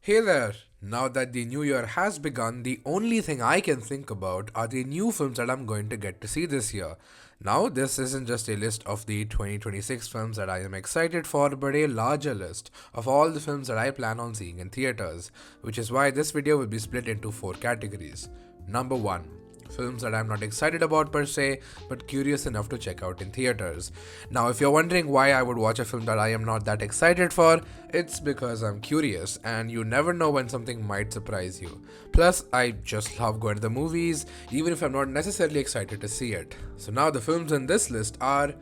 Hey there! Now that the new year has begun, the only thing I can think about are the new films that I'm going to get to see this year. Now, this isn't just a list of the 2026 films that I am excited for, but a larger list of all the films that I plan on seeing in theaters, which is why this video will be split into four categories. Number 1, films that I'm not excited about per se, but curious enough to check out in theaters. Now, if you're wondering why I would watch a film that I am not that excited for, it's because I'm curious, and you never know when something might surprise you. Plus, I just love going to the movies, even if I'm not necessarily excited to see it. So now the films in this list are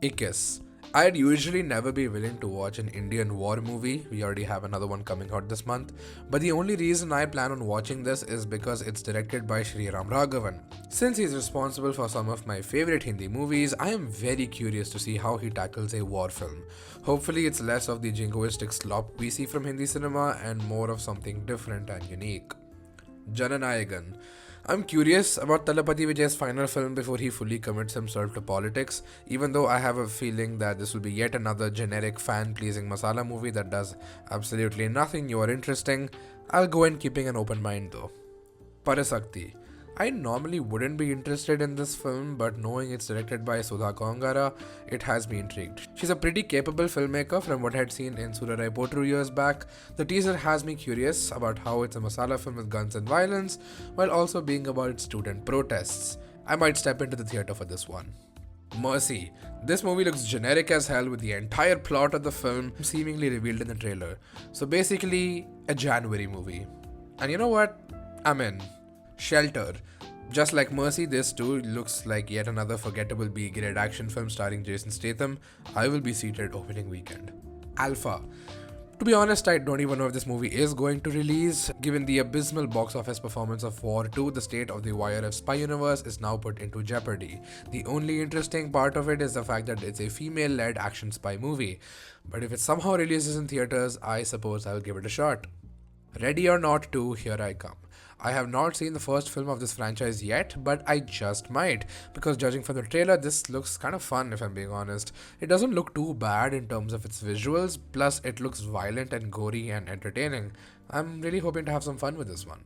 Ikis. I'd usually never be willing to watch an Indian war movie. We already have another one coming out this month. But the only reason I plan on watching this is because it's directed by Sri Ram Raghavan. Since he's responsible for some of my favorite Hindi movies, I am very curious to see how he tackles a war film. Hopefully, it's less of the jingoistic slop we see from Hindi cinema and more of something different and unique. Jananayagan. I'm curious about Talapati Vijay's final film before he fully commits himself to politics, even though I have a feeling that this will be yet another generic fan-pleasing masala movie that does absolutely nothing new or interesting. I'll go in keeping an open mind though. Parasakti. I normally wouldn't be interested in this film, but knowing it's directed by Sudha Kongara, it has me intrigued. She's a pretty capable filmmaker from what I had seen in Surarai Potru years back. The teaser has me curious about how it's a masala film with guns and violence, while also being about student protests. I might step into the theater for this one. Mercy. This movie looks generic as hell with the entire plot of the film seemingly revealed in the trailer. So basically, a January movie. And you know what? I'm in. Shelter. Just like Mercy, this too looks like yet another forgettable B-grade action film starring Jason Statham. I will be seated opening weekend. Alpha. To be honest, I don't even know if this movie is going to release. Given the abysmal box office performance of War 2, the state of the YRF spy universe is now put into jeopardy. The only interesting part of it is the fact that it's a female-led action spy movie. But if it somehow releases in theaters, I suppose I'll give it a shot. Ready or Not 2, here I come. I have not seen the first film of this franchise yet, but I just might, because judging from the trailer, this looks kind of fun if I'm being honest. It doesn't look too bad in terms of its visuals, plus it looks violent and gory and entertaining. I'm really hoping to have some fun with this one.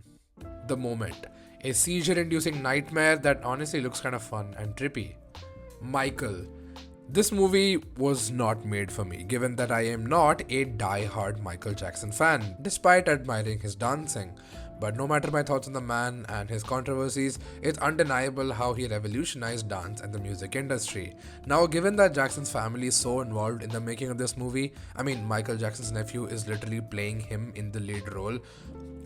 The Moment. A seizure-inducing nightmare that honestly looks kind of fun and trippy. Michael. This movie was not made for me, given that I am not a die-hard Michael Jackson fan, despite admiring his dancing. But no matter my thoughts on the man and his controversies, it's undeniable how he revolutionized dance and the music industry. Now, given that Jackson's family is so involved in the making of this movie, Michael Jackson's nephew is literally playing him in the lead role,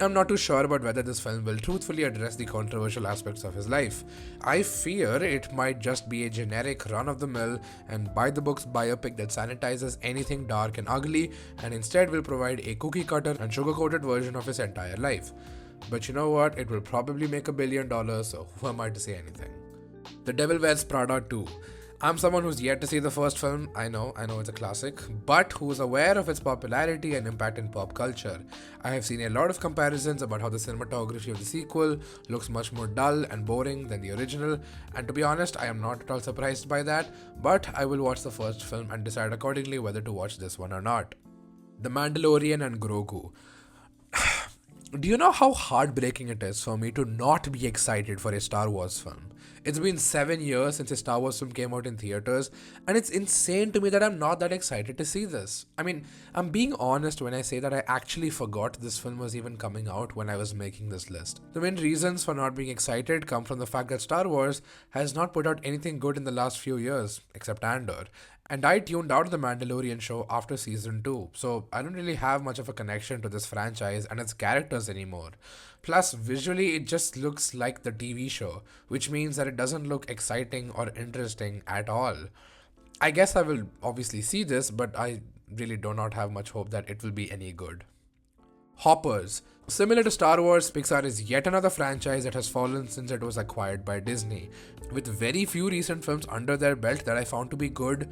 I'm not too sure about whether this film will truthfully address the controversial aspects of his life. I fear it might just be a generic run-of-the-mill and by-the-books biopic that sanitizes anything dark and ugly and instead will provide a cookie-cutter and sugar-coated version of his entire life. But you know what? It will probably make $1 billion, so who am I to say anything? The Devil Wears Prada 2. I'm someone who's yet to see the first film, I know it's a classic, but who's aware of its popularity and impact in pop culture. I have seen a lot of comparisons about how the cinematography of the sequel looks much more dull and boring than the original, and to be honest, I am not at all surprised by that, but I will watch the first film and decide accordingly whether to watch this one or not. The Mandalorian and Grogu. Do you know how heartbreaking it is for me to not be excited for a Star Wars film? It's been 7 years since a Star Wars film came out in theaters, and it's insane to me that I'm not that excited to see this. I'm being honest when I say that I actually forgot this film was even coming out when I was making this list. The main reasons for not being excited come from the fact that Star Wars has not put out anything good in the last few years, except Andor. And I tuned out of the Mandalorian show after season 2, so I don't really have much of a connection to this franchise and its characters anymore. Plus, visually, it just looks like the TV show, which means that it doesn't look exciting or interesting at all. I guess I will obviously see this, but I really do not have much hope that it will be any good. Hoppers. Similar to Star Wars, Pixar is yet another franchise that has fallen since it was acquired by Disney. With very few recent films under their belt that I found to be good,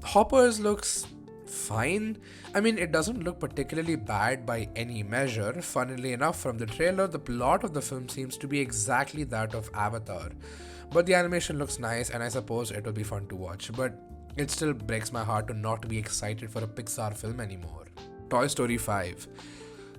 Hoppers looks fine. It doesn't look particularly bad by any measure. Funnily enough, from the trailer, the plot of the film seems to be exactly that of Avatar. But the animation looks nice, and I suppose it will be fun to watch. But it still breaks my heart to not be excited for a Pixar film anymore. Toy Story 5.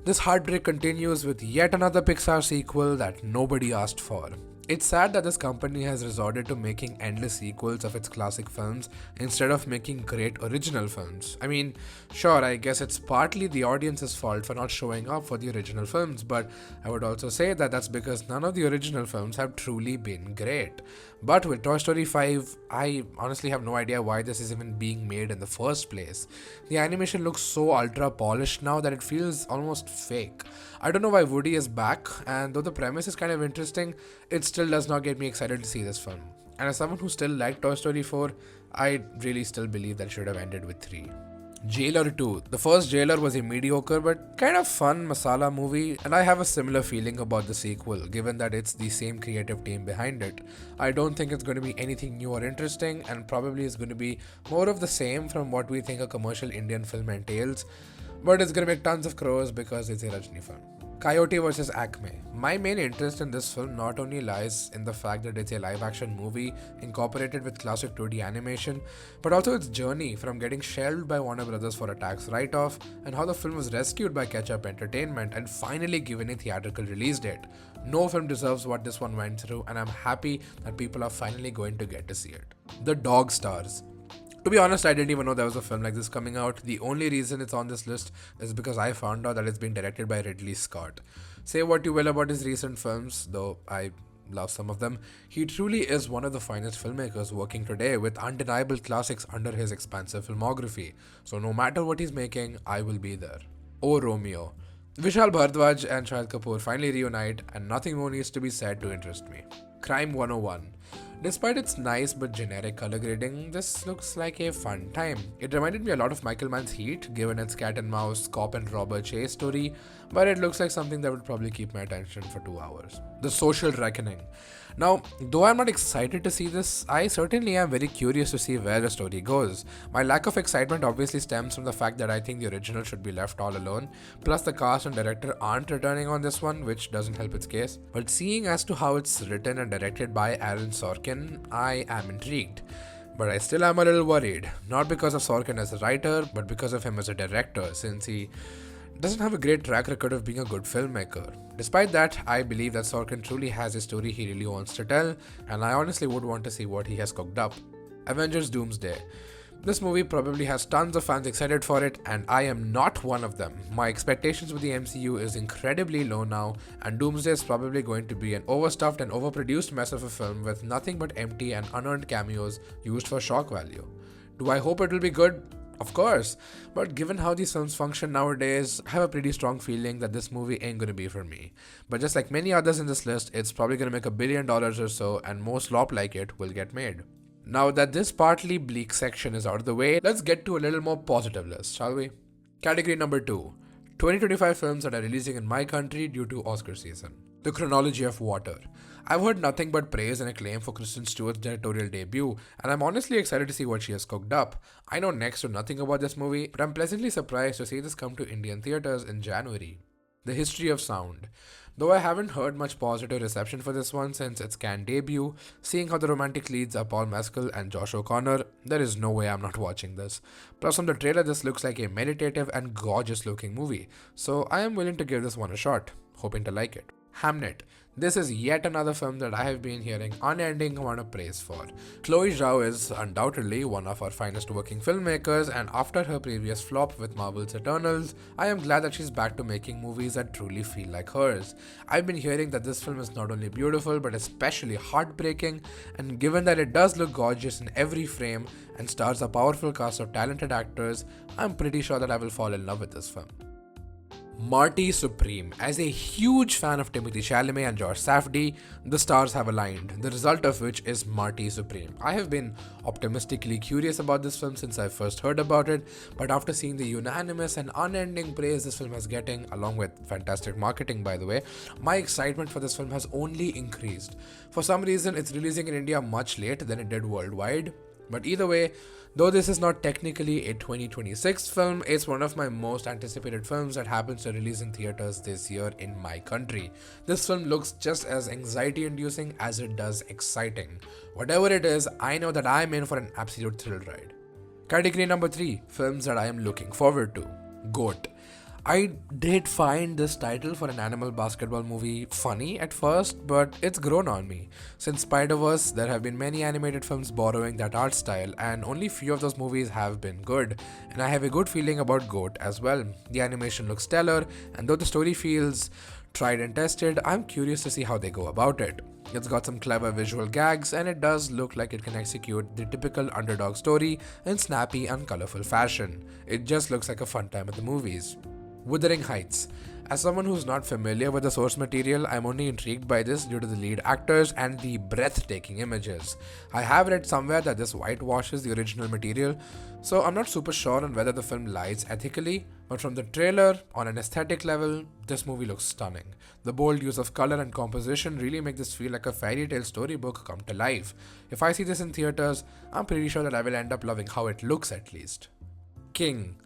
This heartbreak continues with yet another Pixar sequel that nobody asked for. It's sad that this company has resorted to making endless sequels of its classic films instead of making great original films. I mean, sure, I guess it's partly the audience's fault for not showing up for the original films, but I would also say that that's because none of the original films have truly been great. But with Toy Story 5, I honestly have no idea why this is even being made in the first place. The animation looks so ultra polished now that it feels almost fake. I don't know why Woody is back, and though the premise is kind of interesting, it still does not get me excited to see this film. And as someone who still liked Toy Story 4, I really still believe that it should have ended with 3. Jailer 2. The first Jailer was a mediocre but kind of fun masala movie, and I have a similar feeling about the sequel, given that it's the same creative team behind it. I don't think it's going to be anything new or interesting, and probably is going to be more of the same from what we think a commercial Indian film entails, but it's going to make tons of crores because it's a Rajni film. Coyote vs. Acme. My main interest in this film not only lies in the fact that it's a live-action movie incorporated with classic 2D animation, but also its journey from getting shelved by Warner Brothers for a tax write-off and how the film was rescued by Ketchup Entertainment and finally given a theatrical release date. No film deserves what this one went through, and I'm happy that people are finally going to get to see it. The Dog Stars. To be honest, I didn't even know there was a film like this coming out. The only reason it's on this list is because I found out that it's been directed by Ridley Scott. Say what you will about his recent films, though I love some of them, he truly is one of the finest filmmakers working today with undeniable classics under his expansive filmography. So no matter what he's making, I will be there. Oh Romeo. Vishal Bhardwaj and Shahid Kapoor finally reunite, and nothing more needs to be said to interest me. Crime 101. Despite its nice but generic color grading, this looks like a fun time. It reminded me a lot of Michael Mann's Heat, given its cat and mouse, cop and robber chase story, but it looks like something that would probably keep my attention for 2 hours. The Social Reckoning. Now, though I'm not excited to see this, I certainly am very curious to see where the story goes. My lack of excitement obviously stems from the fact that I think the original should be left all alone, plus the cast and director aren't returning on this one, which doesn't help its case. But seeing as to how it's written and directed by Aaron Sorkin, I am intrigued. But I still am a little worried, not because of Sorkin as a writer, but because of him as a director, since he doesn't have a great track record of being a good filmmaker. Despite that, I believe that Sorkin truly has a story he really wants to tell, and I honestly would want to see what he has cooked up. Avengers Doomsday. This movie probably has tons of fans excited for it, and I am not one of them. My expectations with the MCU is incredibly low now, and Doomsday is probably going to be an overstuffed and overproduced mess of a film with nothing but empty and unearned cameos used for shock value. Do I hope it will be good? Of course, but given how these films function nowadays, I have a pretty strong feeling that this movie ain't gonna be for me. But just like many others in this list, it's probably gonna make $1 billion or so, and more slop like it will get made. Now that this partly bleak section is out of the way, let's get to a little more positive list, shall we? Category number 2. 2025 films that are releasing in my country due to Oscar season. The Chronology of Water. I've heard nothing but praise and acclaim for Kristen Stewart's directorial debut, and I'm honestly excited to see what she has cooked up. I know next to nothing about this movie, but I'm pleasantly surprised to see this come to Indian theaters in January. The History of Sound. Though I haven't heard much positive reception for this one since its Cannes debut, seeing how the romantic leads are Paul Mescal and Josh O'Connor, there is no way I'm not watching this. Plus from the trailer, this looks like a meditative and gorgeous looking movie, so I am willing to give this one a shot, hoping to like it. Hamnet. This is yet another film that I have been hearing unending amount of praise for. Chloe Zhao is undoubtedly one of our finest working filmmakers, and after her previous flop with Marvel's Eternals, I am glad that she's back to making movies that truly feel like hers. I've been hearing that this film is not only beautiful but especially heartbreaking, and given that it does look gorgeous in every frame and stars a powerful cast of talented actors, I'm pretty sure that I will fall in love with this film. Marty Supreme. As a huge fan of Timothée Chalamet and Josh Safdie, the stars have aligned, the result of which is Marty Supreme. I have been optimistically curious about this film since I first heard about it, but after seeing the unanimous and unending praise this film is getting, along with fantastic marketing by the way, my excitement for this film has only increased. For some reason, it's releasing in India much later than it did worldwide. But either way, though this is not technically a 2026 film, it's one of my most anticipated films that happens to release in theaters this year in my country. This film looks just as anxiety-inducing as it does exciting. Whatever it is, I know that I'm in for an absolute thrill ride. Category number 3, films that I am looking forward to. GOAT. I did find this title for an animal basketball movie funny at first, but it's grown on me. Since Spider-Verse, there have been many animated films borrowing that art style, and only few of those movies have been good. And I have a good feeling about GOAT as well. The animation looks stellar, and though the story feels tried and tested, I'm curious to see how they go about it. It's got some clever visual gags, and it does look like it can execute the typical underdog story in snappy and colorful fashion. It just looks like a fun time at the movies. Wuthering Heights. As someone who's not familiar with the source material, I'm only intrigued by this due to the lead actors and the breathtaking images. I have read somewhere that this whitewashes the original material, so I'm not super sure on whether the film lies ethically, but from the trailer, on an aesthetic level, this movie looks stunning. The bold use of color and composition really make this feel like a fairy tale storybook come to life. If I see this in theaters, I'm pretty sure that I will end up loving how it looks at least. King.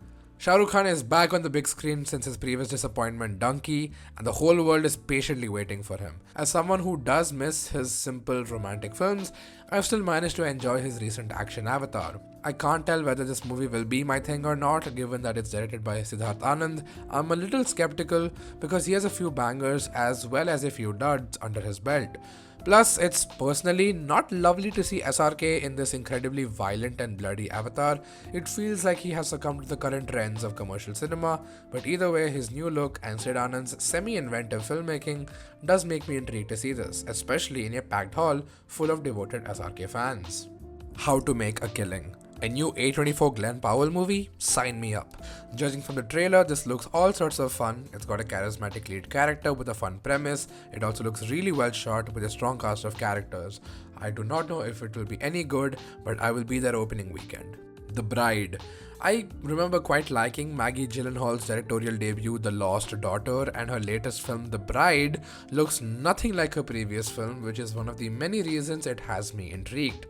Shah Rukh Khan is back on the big screen since his previous disappointment Donkey, and the whole world is patiently waiting for him. As someone who does miss his simple romantic films, I've still managed to enjoy his recent action Avatar. I can't tell whether this movie will be my thing or not, given that it's directed by Siddharth Anand. I'm a little skeptical because he has a few bangers as well as a few duds under his belt. Plus, it's personally not lovely to see SRK in this incredibly violent and bloody Avatar. It feels like he has succumbed to the current trends of commercial cinema, but either way, his new look and Sid Anand's semi-inventive filmmaking does make me intrigued to see this, especially in a packed hall full of devoted SRK fans. How to Make a Killing. A new A24 Glenn Powell movie? Sign me up. Judging from the trailer, this looks all sorts of fun. It's got a charismatic lead character with a fun premise. It also looks really well shot with a strong cast of characters. I do not know if it will be any good, but I will be there opening weekend. The Bride. I remember quite liking Maggie Gyllenhaal's directorial debut, The Lost Daughter, and her latest film, The Bride, looks nothing like her previous film, which is one of the many reasons it has me intrigued.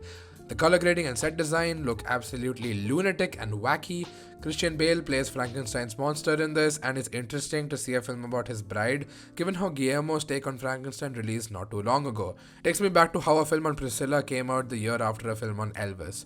The color grading and set design look absolutely lunatic and wacky. Christian Bale plays Frankenstein's monster in this, and it's interesting to see a film about his bride, given how Guillermo's take on Frankenstein released not too long ago. Takes me back to how a film on Priscilla came out the year after a film on Elvis.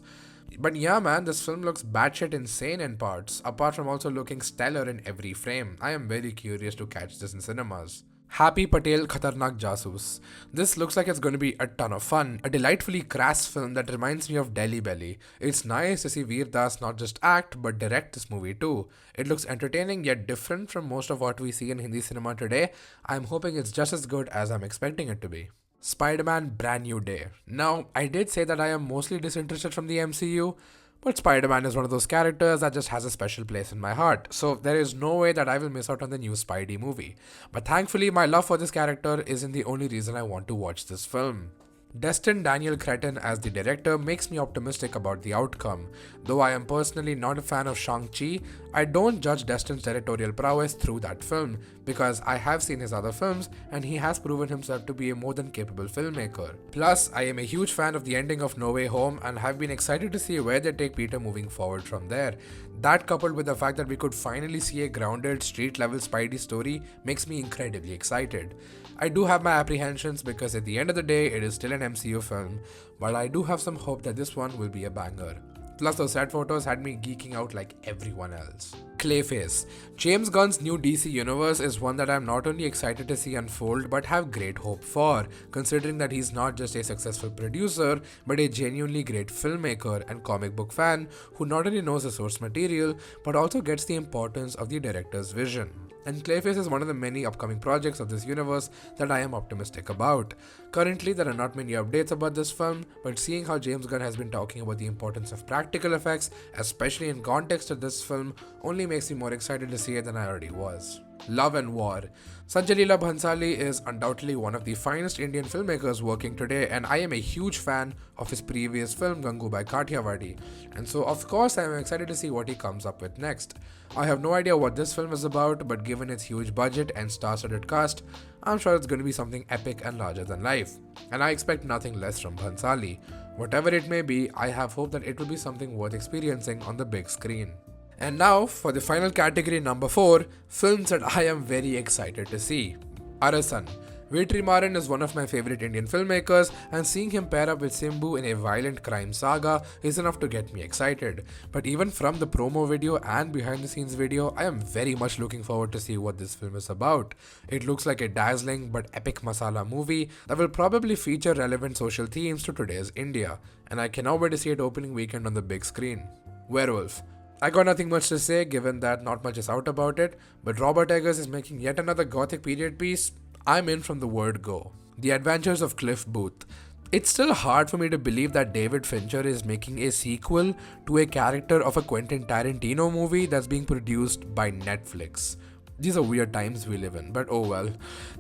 But yeah man, this film looks batshit insane in parts, apart from also looking stellar in every frame. I am very curious to catch this in cinemas. Happy Patel Khatarnak Jasoos. This looks like it's going to be a ton of fun. A delightfully crass film that reminds me of Delhi Belly. It's nice to see Veer Das not just act but direct this movie too. It looks entertaining yet different from most of what we see in Hindi cinema today. I'm hoping it's just as good as I'm expecting it to be. Spider-Man Brand New Day. Now, I did say that I am mostly disinterested from the MCU, but Spider-Man is one of those characters that just has a special place in my heart, so there is no way that I will miss out on the new Spidey movie. But thankfully, my love for this character isn't the only reason I want to watch this film. Destin Daniel Cretton as the director makes me optimistic about the outcome. Though I am personally not a fan of Shang-Chi, I don't judge Destin's directorial prowess through that film, because I have seen his other films and he has proven himself to be a more than capable filmmaker. Plus, I am a huge fan of the ending of No Way Home and have been excited to see where they take Peter moving forward from there. That, coupled with the fact that we could finally see a grounded, street-level Spidey story, makes me incredibly excited. I do have my apprehensions because at the end of the day, it is still an MCU film, but I do have some hope that this one will be a banger. Plus, those set photos had me geeking out like everyone else. Clayface. James Gunn's new DC universe is one that I'm not only excited to see unfold but have great hope for, considering that he's not just a successful producer but a genuinely great filmmaker and comic book fan who not only knows the source material but also gets the importance of the director's vision. And Clayface is one of the many upcoming projects of this universe that I am optimistic about. Currently, there are not many updates about this film, but seeing how James Gunn has been talking about the importance of practical effects, especially in context of this film, only makes me more excited to see it than I already was. Love and War. Sanjay Leela Bhansali is undoubtedly one of the finest Indian filmmakers working today, and I am a huge fan of his previous film Gangubai Kathiawadi, and so of course I am excited to see what he comes up with next. I have no idea what this film is about, but given its huge budget and star-studded cast, I'm sure it's going to be something epic and larger than life, and I expect nothing less from Bhansali. Whatever it may be, I have hope that it will be something worth experiencing on the big screen. And now, for the final category, number 4, films that I am very excited to see. Arasan. Vetrimaran is one of my favorite Indian filmmakers, and seeing him pair up with Simbu in a violent crime saga is enough to get me excited. But even from the promo video and behind the scenes video, I am very much looking forward to see what this film is about. It looks like a dazzling but epic masala movie that will probably feature relevant social themes to today's India, and I cannot wait to see it opening weekend on the big screen. Werewolf. I got nothing much to say given that not much is out about it, but Robert Eggers is making yet another gothic period piece. I'm in from the word go. The Adventures of Cliff Booth. It's still hard for me to believe that David Fincher is making a sequel to a character of a Quentin Tarantino movie that's being produced by Netflix. These are weird times we live in, but oh well.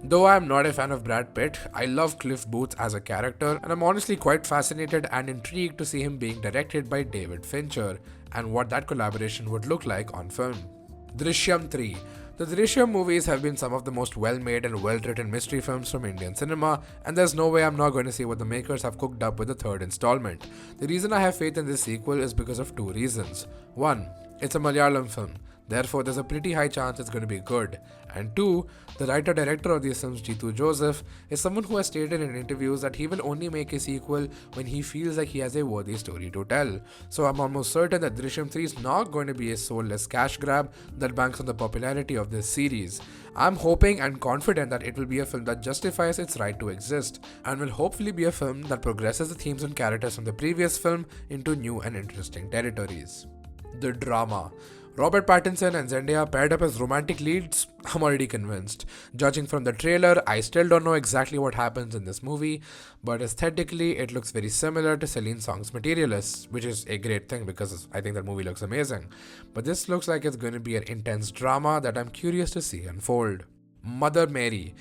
Though I'm not a fan of Brad Pitt, I love Cliff Booth as a character, and I'm honestly quite fascinated and intrigued to see him being directed by David Fincher and what that collaboration would look like on film. Drishyam 3. The Drishyam movies have been some of the most well-made and well-written mystery films from Indian cinema, and there's no way I'm not going to see what the makers have cooked up with the third installment. The reason I have faith in this sequel is because of two reasons. One, it's a Malayalam film. Therefore, there's a pretty high chance it's going to be good. And two, the writer-director of these films, Jitu Joseph, is someone who has stated in interviews that he will only make a sequel when he feels like he has a worthy story to tell. So I'm almost certain that Drishyam 3 is not going to be a soulless cash grab that banks on the popularity of this series. I'm hoping and confident that it will be a film that justifies its right to exist, and will hopefully be a film that progresses the themes and characters from the previous film into new and interesting territories. The drama. Robert Pattinson and Zendaya paired up as romantic leads? I'm already convinced. Judging from the trailer, I still don't know exactly what happens in this movie, but aesthetically it looks very similar to Celine Song's Materialists, which is a great thing because I think that movie looks amazing. But this looks like it's going to be an intense drama that I'm curious to see unfold. Mother Mary.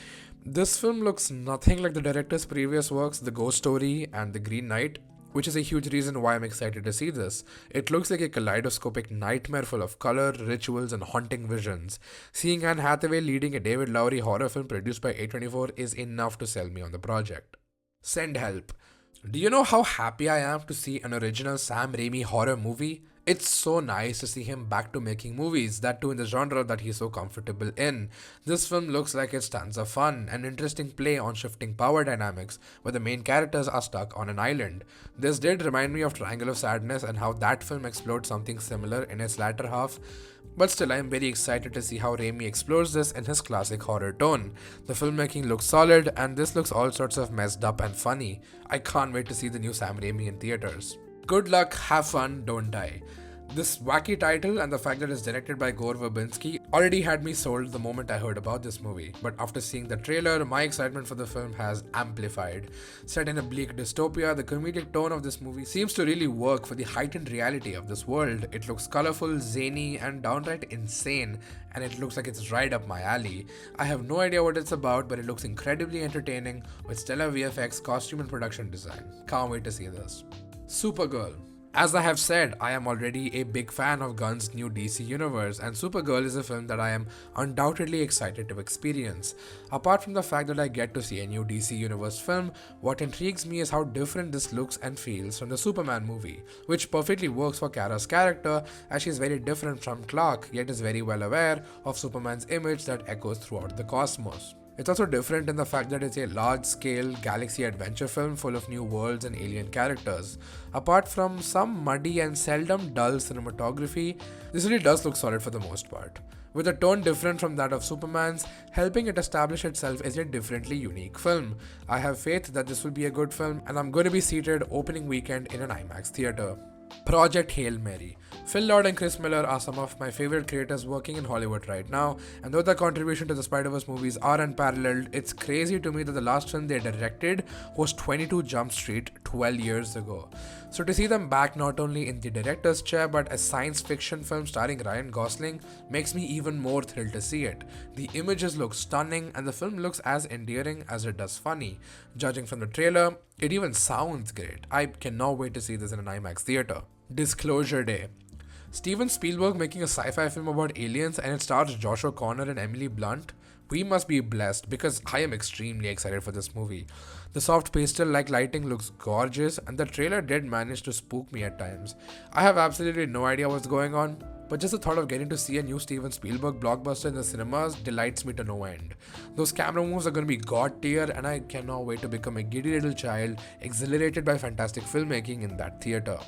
This film looks nothing like the director's previous works, The Ghost Story and The Green Knight, which is a huge reason why I'm excited to see this. It looks like a kaleidoscopic nightmare full of color, rituals, and haunting visions. Seeing Anne Hathaway leading a David Lowery horror film produced by A24 is enough to sell me on the project. Send Help. Do you know how happy I am to see an original Sam Raimi horror movie? It's so nice to see him back to making movies, that too in the genre that he's so comfortable in. This film looks like it stands a fun and interesting play on shifting power dynamics, where the main characters are stuck on an island. This did remind me of Triangle of Sadness and how that film explored something similar in its latter half, but still I am very excited to see how Raimi explores this in his classic horror tone. The filmmaking looks solid, and this looks all sorts of messed up and funny. I can't wait to see the new Sam Raimi in theaters. Good luck, have fun, don't die. This wacky title and the fact that it's directed by Gore Verbinski already had me sold the moment I heard about this movie, but after seeing the trailer, my excitement for the film has amplified. Set in a bleak dystopia, the comedic tone of this movie seems to really work for the heightened reality of this world. It looks colorful, zany, and downright insane, and it looks like it's right up my alley. I have no idea what it's about, but it looks incredibly entertaining with stellar VFX, costume, and production design. Can't wait to see this. Supergirl. As I have said, I am already a big fan of Gunn's new DC universe, and Supergirl is a film that I am undoubtedly excited to experience. Apart from the fact that I get to see a new DC universe film, what intrigues me is how different this looks and feels from the Superman movie, which perfectly works for Kara's character, as she is very different from Clark, yet is very well aware of Superman's image that echoes throughout the cosmos. It's also different in the fact that it's a large-scale galaxy adventure film full of new worlds and alien characters. Apart from some muddy and seldom dull cinematography, this really does look solid for the most part, with a tone different from that of Superman's, helping it establish itself as a differently unique film. I have faith that this will be a good film, and I'm going to be seated opening weekend in an IMAX theater. Project Hail Mary. Phil Lord and Chris Miller are some of my favorite creators working in Hollywood right now, and though their contribution to the Spider-Verse movies are unparalleled, it's crazy to me that the last film they directed was 22 Jump Street 12 years ago. So to see them back not only in the director's chair but a science fiction film starring Ryan Gosling makes me even more thrilled to see it. The images look stunning and the film looks as endearing as it does funny. Judging from the trailer, it even sounds great. I cannot wait to see this in an IMAX theater. Disclosure Day. Steven Spielberg making a sci-fi film about aliens and it stars Josh O'Connor and Emily Blunt? We must be blessed because I am extremely excited for this movie. The soft pastel-like lighting looks gorgeous and the trailer did manage to spook me at times. I have absolutely no idea what's going on, but just the thought of getting to see a new Steven Spielberg blockbuster in the cinemas delights me to no end. Those camera moves are going to be god tier, and I cannot wait to become a giddy little child exhilarated by fantastic filmmaking in that theater.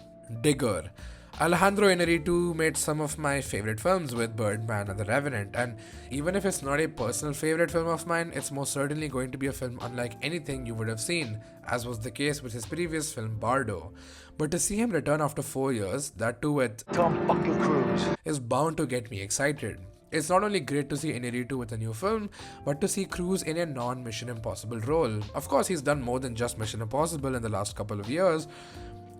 Digger. Alejandro Inarritu made some of my favorite films with Birdman and The Revenant, and even if it's not a personal favorite film of mine, it's most certainly going to be a film unlike anything you would have seen, as was the case with his previous film Bardo. But to see him return after 4 years, that too with Tom fucking Cruise, is bound to get me excited. It's not only great to see Inarritu with a new film, but to see Cruise in a non-Mission Impossible role. Of course, he's done more than just Mission Impossible in the last couple of years,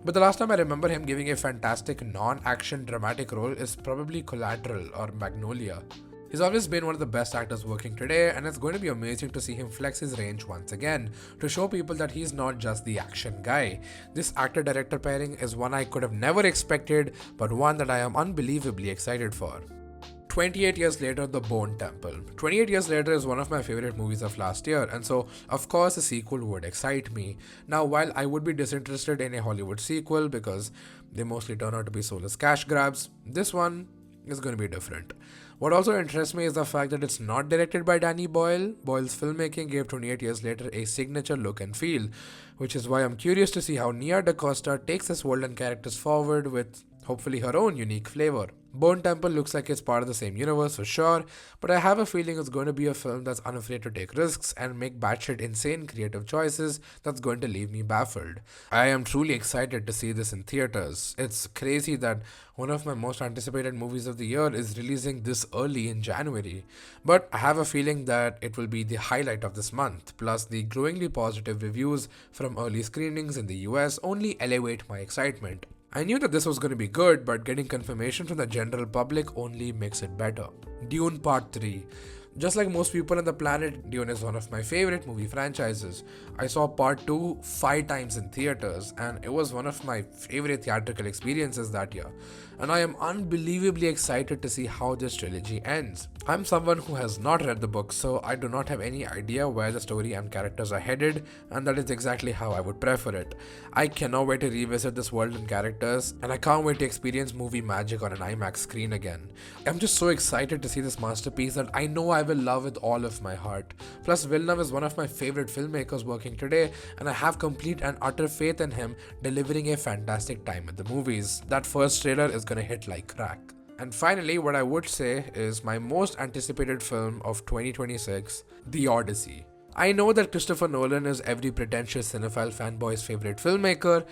but the last time I remember him giving a fantastic non-action dramatic role is probably Collateral or Magnolia. He's always been one of the best actors working today, and it's going to be amazing to see him flex his range once again, to show people that he's not just the action guy. This actor-director pairing is one I could have never expected, but one that I am unbelievably excited for. 28 Years Later, The Bone Temple. 28 Years Later is one of my favorite movies of last year, and so of course a sequel would excite me. Now, while I would be disinterested in a Hollywood sequel because they mostly turn out to be soulless cash grabs, this one is going to be different. What also interests me is the fact that it's not directed by Danny Boyle. Boyle's filmmaking gave 28 Years Later a signature look and feel, which is why I'm curious to see how Nia DaCosta takes this world and characters forward with hopefully her own unique flavor. Bone Temple looks like it's part of the same universe for sure, but I have a feeling it's going to be a film that's unafraid to take risks and make batshit insane creative choices that's going to leave me baffled. I am truly excited to see this in theaters. It's crazy that one of my most anticipated movies of the year is releasing this early in January, but I have a feeling that it will be the highlight of this month, plus the growingly positive reviews from early screenings in the US only elevate my excitement. I knew that this was going to be good, but getting confirmation from the general public only makes it better. Dune Part 3. Just like most people on the planet, Dune is one of my favorite movie franchises. I saw Part 2 5 times in theaters, and it was one of my favorite theatrical experiences that year. And I am unbelievably excited to see how this trilogy ends. I'm someone who has not read the book, so I do not have any idea where the story and characters are headed, and that is exactly how I would prefer it. I cannot wait to revisit this world and characters, and I can't wait to experience movie magic on an IMAX screen again. I'm just so excited to see this masterpiece that I know I will love with all of my heart. Plus, Villeneuve is one of my favorite filmmakers working today, and I have complete and utter faith in him delivering a fantastic time at the movies. That first trailer is gonna hit like crack. And finally, what I would say is my most anticipated film of 2026, The Odyssey. I know that Christopher Nolan is every pretentious cinephile fanboy's favorite filmmaker,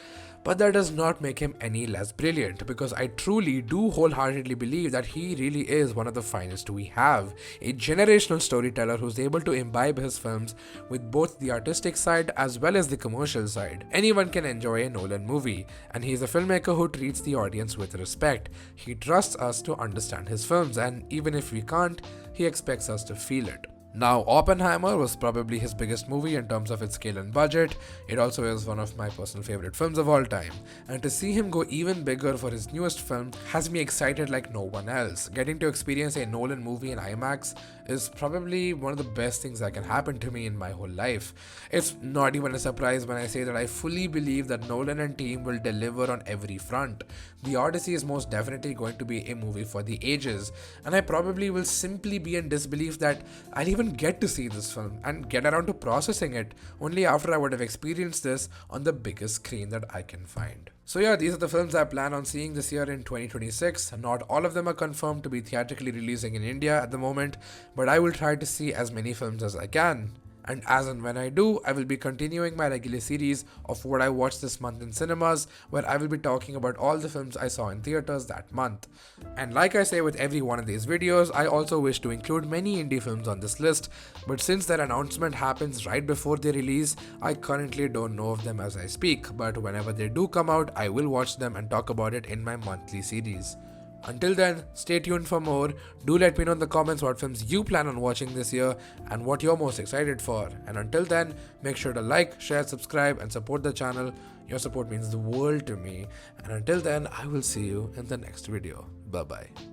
but that does not make him any less brilliant, because I truly do wholeheartedly believe that he really is one of the finest we have. A generational storyteller who's able to imbibe his films with both the artistic side as well as the commercial side. Anyone can enjoy a Nolan movie, and he's a filmmaker who treats the audience with respect. He trusts us to understand his films, and even if we can't, he expects us to feel it. Now, Oppenheimer was probably his biggest movie in terms of its scale and budget. It also is one of my personal favorite films of all time. And to see him go even bigger for his newest film has me excited like no one else. Getting to experience a Nolan movie in IMAX is probably one of the best things that can happen to me in my whole life. It's not even a surprise when I say that I fully believe that Nolan and team will deliver on every front. The Odyssey is most definitely going to be a movie for the ages, and I probably will simply be in disbelief that I'll even get to see this film and get around to processing it only after I would have experienced this on the biggest screen that I can find. So yeah, these are the films I plan on seeing this year in 2026. Not all of them are confirmed to be theatrically releasing in India at the moment, but I will try to see as many films as I can. And as and when I do, I will be continuing my regular series of what I watched this month in cinemas, where I will be talking about all the films I saw in theaters that month. And like I say with every one of these videos, I also wish to include many indie films on this list, but since their announcement happens right before they release, I currently don't know of them as I speak, but whenever they do come out, I will watch them and talk about it in my monthly series. Until then, stay tuned for more. Do let me know in the comments what films you plan on watching this year and what you're most excited for. And until then, make sure to like, share, subscribe and support the channel. Your support means the world to me. And until then, I will see you in the next video. Bye bye.